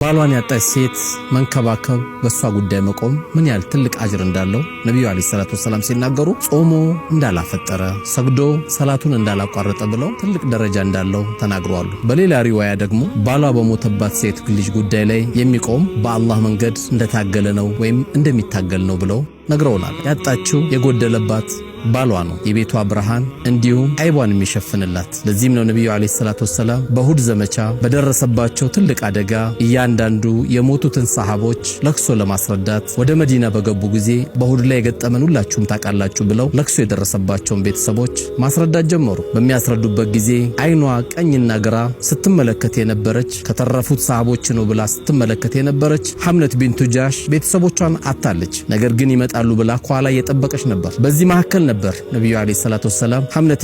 ባሏን ያጣች ሴት መንከባከብ በሷ ጉዳይ መቆም ምን ያህል ትልቅ አጅር እንዳለው ነብዩ አለይሂ ሰላቱ ወሰለም ሲናገሩ ጾሞ እንዳላፈጠረ ሰግዶ ሰላቱን እንዳላቋረጠ ብለው ትልቅ ደረጃ እንዳለው ተናግረዋል። በሌላ ሪዋያ ደግሞ ባሏ በሞተባት ሴት ልጅ ጉዳይ ላይ የሚቆም በአላህ መንገድ እንደታገለ ነው ወይም እንደሚታገል ነው ብለው ነግረውናል። ያጣችው የጎደለባት ባሏ ነው፣ የቤቷ ብርሃን እንዲሁም አይቧን የሚሸፍንላት። ለዚህም ነው ነብዩ አለይሂ ሰላቱ ወሰለም በሁድ ዘመቻ በደረሰባቸው ትልቅ አደጋ እያንዳንዱ የሞቱትን ሰሃቦች ለቅሶ ለማስረዳት ወደ መዲና በገቡ ጊዜ በሁድ ላይ የገጠመን ሁላችሁም ታውቃላችሁ ብለው ለቅሶ የደረሰባቸውን ቤተሰቦች ማስረዳት ጀመሩ። በሚያስረዱበት ጊዜ አይኗ ቀኝና ግራ ስትመለከት የነበረች ከተረፉት ሰሃቦች ነው ብላ ስትመለከት የነበረች ሐምለት ቢንቱ ጃሽ ቤተሰቦቿን አጣለች። ነገር ግን ይመጣሉ ብላ ኋላ እየጠበቀች ነበር። በዚህ መካከል ነበር ነብዩ አለይሂ ሰላቱ ወሰለም ሐምለት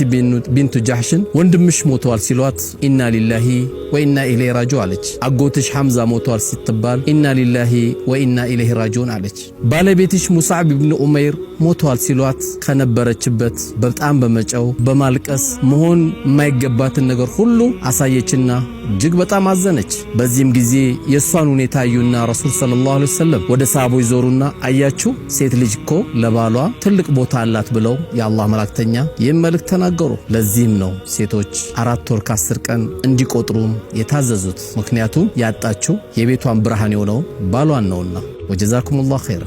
ቢንቱ ጃህሽን ወንድምሽ ሞቷል ሲሏት ኢና ሊላሂ ወኢና ኢለይሂ ራጂዑን አለች። አጎትሽ ሐምዛ ሞቷል ሲትባል ኢና ሊላሂ ወኢና ኢለይሂ ራጂዑን አለች። ባለቤትሽ ሙስዓብ ኢብኑ ኡመይር ሞቷል ሲሏት ከነበረችበት በጣም በመጨው በማልቀስ መሆን የማይገባትን ነገር ሁሉ አሳየችና እጅግ በጣም አዘነች። በዚህም ጊዜ የሷን ሁኔታ አዩና ረሱል ሰለላሁ ዐለይሂ ወሰለም ወደ ሰሃቦች ዞሩና አያችሁ ሴት ልጅ እኮ ለባሏ ትልቅ ቦታ አላት ብለው የአላህ መላእክተኛ ይህን መልእክት ተናገሩ። ለዚህም ነው ሴቶች 4 ወር ከ10 ቀን እንዲቆጥሩ የታዘዙት። ምክንያቱም ያጣችው የቤቷን ብርሃን የሆነው ባሏን ነውና። ወጀዛኩሙላሁ ኸይር።